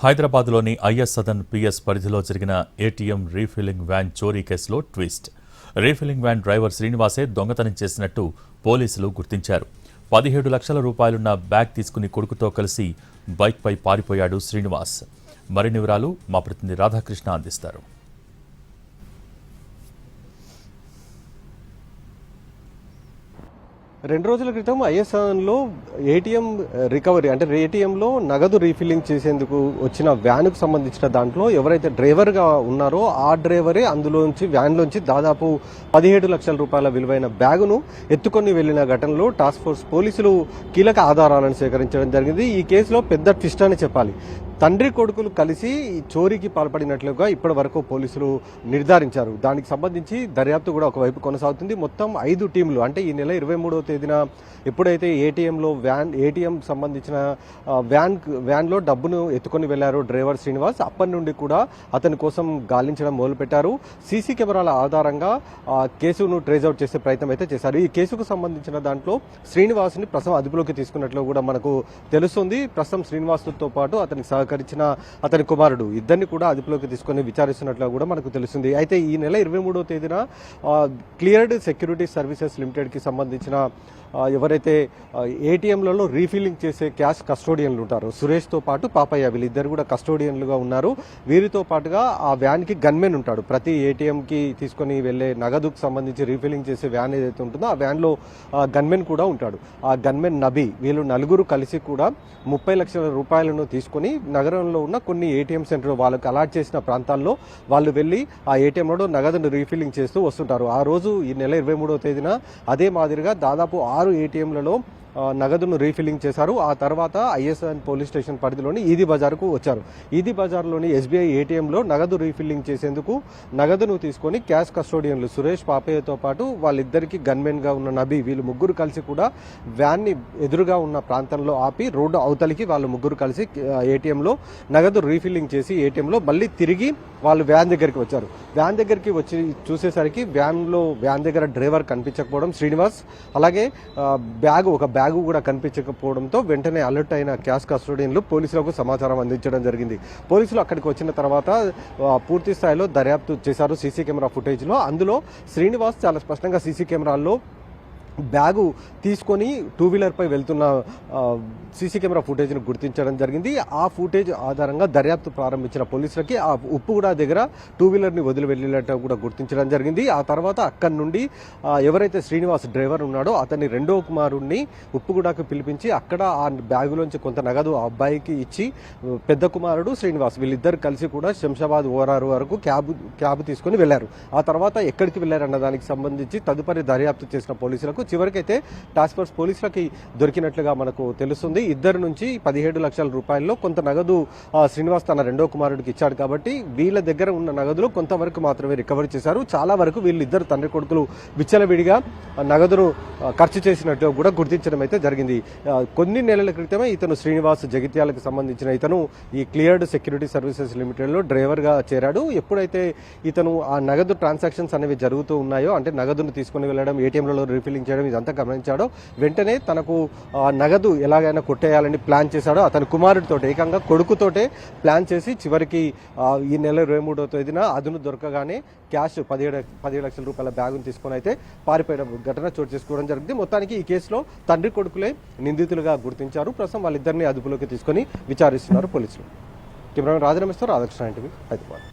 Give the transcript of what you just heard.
హైదరాబాద్లోని is Sadan PS పరిధిలో జరిగిన ఏటీఎం రీఫిల్లింగ్ వ్యాన్ చోరీ కేసులో ట్విస్ట్. రీఫిల్లింగ్ వ్యాన్ డ్రైవర్ శ్రీనివాసే దొంగతనం చేసినట్టు పోలీసులు గుర్తించారు. 17 లక్షల రూపాయలున్న బ్యాగ్ తీసుకుని కొడుకుతో కలిసి బైక్పై పారిపోయాడు శ్రీనివాస్. మరిన్ని వివరాలు మా ప్రతినిధి రాధాకృష్ణ అందిస్తారు. 2 రోజుల క్రితం ఐఎస్ఆర్లో ఏటీఎం రికవరీ అంటే ఏటీఎంలో నగదు రీఫిల్లింగ్ చేసేందుకు వచ్చిన వ్యాన్కు సంబంధించిన దాంట్లో ఎవరైతే డ్రైవర్గా ఉన్నారో ఆ డ్రైవరే అందులోంచి వ్యాన్లోంచి దాదాపు 17 లక్షల రూపాయల విలువైన బ్యాగును ఎత్తుకొని వెళ్లిన ఘటనలో టాస్క్ ఫోర్స్ పోలీసులు కీలక ఆధారాలను సేకరించడం జరిగింది. ఈ కేసులో పెద్ద ట్విస్ట్ అని చెప్పాలి. తండ్రి కొడుకులు కలిసి చోరీకి పాల్పడినట్లుగా ఇప్పటి వరకు పోలీసులు నిర్ధారించారు. దానికి సంబంధించి దర్యాప్తు కూడా ఒకవైపు కొనసాగుతుంది. మొత్తం 5 టీంలు అంటే ఈ నెల 23వ తేదీన ఎప్పుడైతే ఏటీఎం సంబంధించిన వ్యాన్లో డబ్బును ఎత్తుకొని వెళ్లారో డ్రైవర్ శ్రీనివాస్, అప్పటి నుండి కూడా అతని కోసం గాలించడం మొదలుపెట్టారు. సీసీ కెమెరాల ఆధారంగా కేసును ట్రేజ్అవుట్ చేసే ప్రయత్నం అయితే చేశారు. ఈ కేసుకు సంబంధించిన దాంట్లో శ్రీనివాస్ని ప్రస్తుతం అదుపులోకి తీసుకున్నట్లు కూడా మనకు తెలుస్తుంది. ప్రస్తుతం శ్రీనివాస్తో పాటు అతనికి సహకరించిన అతని కుమారుడు ఇద్దరిని కూడా అదుపులోకి తీసుకుని విచారిస్తున్నట్లు కూడా మనకు తెలుస్తుంది. అయితే ఈ నెల 23వ తేదీన క్లియర్డ్ సెక్యూరిటీ సర్వీసెస్ లిమిటెడ్కి సంబంధించిన ఎవరైతే ఏటీఎంలలో రీఫిల్లింగ్ చేసే క్యాష్ కస్టోడియన్లు ఉంటారు, సురేష్తో పాటు పాపయ్య, వీళ్ళిద్దరు కూడా కస్టోడియన్లుగా ఉన్నారు. వీరితో పాటుగా ఆ వ్యాన్కి గన్మెన్ ఉంటాడు. ప్రతి ఏటీఎంకి తీసుకొని వెళ్లే నగదుకు సంబంధించి రీఫిల్లింగ్ చేసే వ్యాన్ ఏదైతే ఉంటుందో ఆ వ్యాన్లో గన్మెన్ కూడా ఉంటాడు. ఆ గన్మెన్ నబీ, వీళ్ళు నలుగురు కలిసి కూడా 30 లక్షల రూపాయలను తీసుకొని నగరంలో ఉన్న కొన్ని ఏటీఎం సెంటర్ వాళ్ళకి అలాట్ చేసిన ప్రాంతాల్లో వాళ్ళు వెళ్లి ఆ ఏటీఎంలో నగదును రీఫిల్లింగ్ చేస్తూ వస్తుంటారు. ఆ రోజు ఈ నెల 23వ తేదీన అదే మాదిరిగా దాదాపు 6 ఏటీఎంలలో నగదును రీఫిల్లింగ్ చేశారు. ఆ తర్వాత ఐఎస్ఆర్ పోలీస్ స్టేషన్ పరిధిలోని ఈదీ బజార్కు వచ్చారు. ఈదీ బజార్లోని ఎస్బీఐ ఏటీఎంలో నగదు రీఫిల్లింగ్ చేసేందుకు నగదును తీసుకొని క్యాష్ కస్టోడియన్లు సురేష్, పాపయ్యతో పాటు వాళ్ళిద్దరికి గన్మెన్గా ఉన్న నబీ, వీళ్ళు ముగ్గురు కలిసి కూడా వ్యాన్ని ఎదురుగా ఉన్న ప్రాంతంలో ఆపి రోడ్డు అవతలికి వాళ్ళు ముగ్గురు కలిసి ఏటీఎంలో నగదు రీఫిల్లింగ్ చేసి ఏటీఎంలో మళ్ళీ తిరిగి వాళ్ళు వ్యాన్ దగ్గరికి వచ్చారు. వ్యాన్ దగ్గరికి వచ్చి చూసేసరికి వ్యాన్ దగ్గర డ్రైవర్ కనిపించకపోవడం, శ్రీనివాస్ అలాగే ఒక బ్యాగు కూడా కనిపించకపోవడంతో వెంటనే అలర్ట్ అయిన క్యాష్ కస్టోడియన్లు పోలీసులకు సమాచారం అందించడం జరిగింది. పోలీసులు అక్కడికి వచ్చిన తర్వాత పూర్తి స్థాయిలో దర్యాప్తు చేశారు సీసీ కెమెరా ఫుటేజ్లో. అందులో శ్రీనివాస్ చాలా స్పష్టంగా సీసీ కెమెరాల్లో బ్యాగు తీసుకొని 2 వీలర్పై వెళ్తున్న సీసీ కెమెరా ఫుటేజ్ను గుర్తించడం జరిగింది. ఆ ఫుటేజ్ ఆధారంగా దర్యాప్తు ప్రారంభించిన పోలీసులకి ఆ ఉప్పుగూడ దగ్గర 2 వీలర్ని వదిలి వెళ్ళినట్టు కూడా గుర్తించడం జరిగింది. ఆ తర్వాత అక్కడి నుండి ఎవరైతే శ్రీనివాస్ డ్రైవర్ ఉన్నాడో అతని రెండో కుమారుడిని ఉప్పుగూడకు పిలిపించి అక్కడ ఆ బ్యాగులోంచి కొంత నగదు ఆ అబ్బాయికి ఇచ్చి పెద్ద కుమారుడు శ్రీనివాస్ వీళ్ళిద్దరు కలిసి కూడా శంషాబాద్ ఓఆర్ఆర్ వరకు క్యాబ్ తీసుకుని వెళ్లారు. ఆ తర్వాత ఎక్కడికి వెళ్లారన్న దానికి సంబంధించి తదుపరి దర్యాప్తు చేసిన పోలీసులకు చివరికైతే టాస్క్ ఫోర్స్ పోలీసులకి దొరికినట్లుగా మనకు తెలుస్తుంది. ఇద్దరు నుంచి 17 లక్షల రూపాయల్లో కొంత నగదు శ్రీనివాస్ తన రెండో కుమారుడికి ఇచ్చాడు కాబట్టి వీళ్ళ దగ్గర ఉన్న నగదులు కొంతవరకు మాత్రమే రికవరీ చేశారు. చాలా వరకు వీళ్ళిద్దరు తండ్రి కొడుకులు విచ్చలవిడిగా నగదును ఖర్చు చేసినట్టు కూడా గుర్తించడం అయితే జరిగింది. కొన్ని నెలల క్రితమే ఇతను శ్రీనివాస్ జగిత్యాలకు సంబంధించిన ఇతను ఈ క్లియర్డ్ సెక్యూరిటీ సర్వీసెస్ లిమిటెడ్లో డ్రైవర్గా చేరాడు. ఎప్పుడైతే ఇతను ఆ నగదు ట్రాన్సాక్షన్స్ అనేవి జరుగుతూ ఉన్నాయో, అంటే నగదును తీసుకుని వెళ్ళడం, ఏటీఎంలలో రీఫిల్లింగ్ చేయడం ఇదంతా గమనించాడో వెంటనే తనకు నగదు ఎలాగైనా కొట్టేయాలని ప్లాన్ చేశాడో అతని కుమారుడితో ఏకంగా కొడుకుతోటే ప్లాన్ చేసి చివరికి ఈ నెల 23వ తేదీన అదును దొరకగానే క్యాష్ 17 లక్షల రూపాయల బ్యాగును తీసుకొని అయితే పారిపోయిన ఘటన చోటు చేసుకోవడం జరిగింది. మొత్తానికి ఈ కేసులో తండ్రి కొడుకులే నిందితులుగా గుర్తించారు. ప్రస్తుతం వాళ్ళిద్దరిని అదుపులోకి తీసుకొని విచారిస్తున్నారు పోలీసులు. కెమెరామెన్ రాజరమేశ్వర్, రాధాకృష్ణ, హైదరాబాద్.